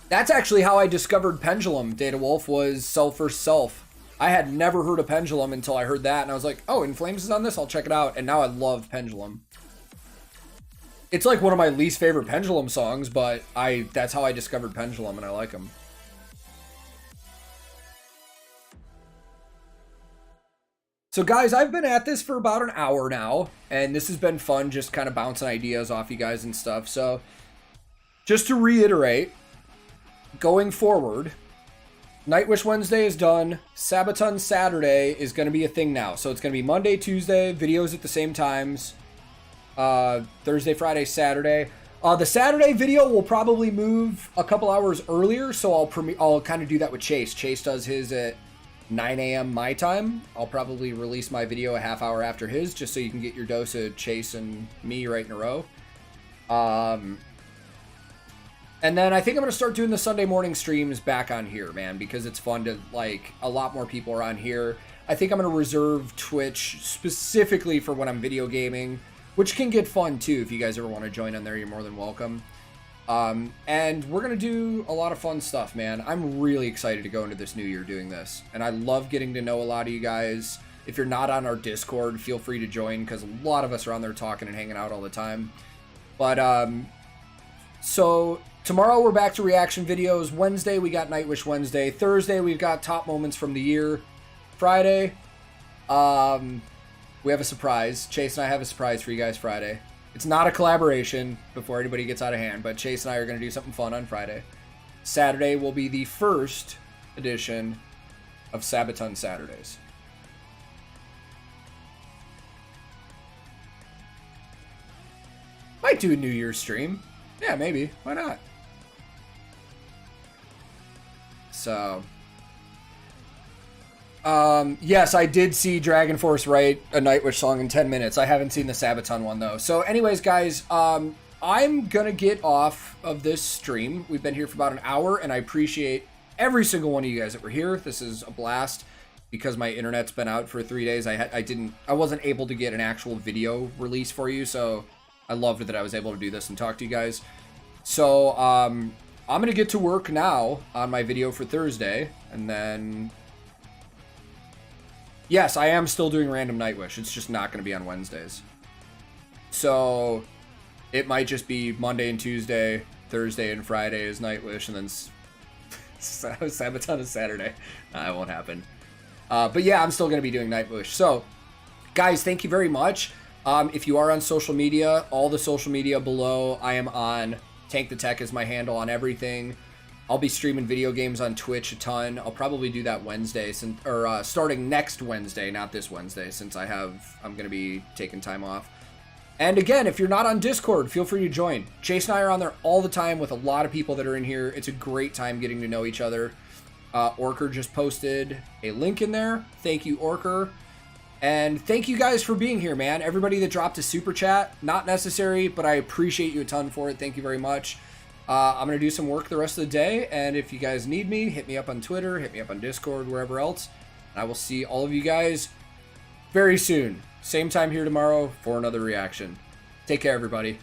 That's actually how I discovered Pendulum, Data Wolf, was Self vs. Self. I had never heard of Pendulum until I heard that, and I was like, oh, In Flames is on this? I'll check it out. And now I love Pendulum. It's like one of my least favorite Pendulum songs, but that's how I discovered Pendulum, and I like them. So guys, I've been at this for about an hour now, and this has been fun, just kind of bouncing ideas off you guys and stuff. So just to reiterate, going forward, Nightwish Wednesday is done. Sabaton Saturday is going to be a thing now. So it's going to be Monday, Tuesday, videos at the same times. Thursday, Friday, Saturday. The Saturday video will probably move a couple hours earlier, so I'll kind of do that with Chase. Chase does his at 9 a.m. my time. I'll probably release my video a half hour after his, just so you can get your dose of Chase and me right in a row. And then I think I'm going to start doing the Sunday morning streams back on here, man, because it's fun to, like, a lot more people are on here. I think I'm going to reserve Twitch specifically for when I'm video gaming, which can get fun too. If you guys ever want to join on there, you're more than welcome. And we're going to do a lot of fun stuff, man. I'm really excited to go into this new year doing this. And I love getting to know a lot of you guys. If you're not on our Discord, feel free to join, because a lot of us are on there talking and hanging out all the time. But, so tomorrow we're back to reaction videos. Wednesday, we got Nightwish Wednesday. Thursday, we've got top moments from the year. Friday, we have a surprise. Chase and I have a surprise for you guys Friday. It's not a collaboration before anybody gets out of hand, but Chase and I are going to do something fun on Friday. Saturday will be the first edition of Sabaton Saturdays. Might do a New Year's stream. Yeah, maybe. Why not? So, yes, I did see Dragon Force write a Nightwish song in 10 minutes. I haven't seen the Sabaton one, though. So anyways, guys, I'm going to get off of this stream. We've been here for about an hour, and I appreciate every single one of you guys that were here. This is a blast. Because my internet's been out for 3 days, I wasn't able to get an actual video release for you, so I loved that I was able to do this and talk to you guys. So, I'm going to get to work now on my video for Thursday, and then... Yes, I am still doing random Nightwish. It's just not going to be on Wednesdays. So, it might just be Monday and Tuesday, Thursday and Friday is Nightwish, and then Sabaton is Saturday. That won't happen. But yeah, I'm still going to be doing Nightwish. So, guys, thank you very much. If you are on social media, all the social media below, I am on. TankTheTech is my handle on everything. I'll be streaming video games on Twitch a ton. I'll probably do that Wednesday, starting next Wednesday, not this Wednesday, since I'm going to be taking time off. And again, if you're not on Discord, feel free to join. Chase and I are on there all the time with a lot of people that are in here. It's a great time getting to know each other. Orker just posted a link in there. Thank you, Orker. And thank you guys for being here, man. Everybody that dropped a super chat, not necessary, but I appreciate you a ton for it. Thank you very much. I'm going to do some work the rest of the day. And if you guys need me, hit me up on Twitter, hit me up on Discord, wherever else. And I will see all of you guys very soon. Same time here tomorrow for another reaction. Take care, everybody.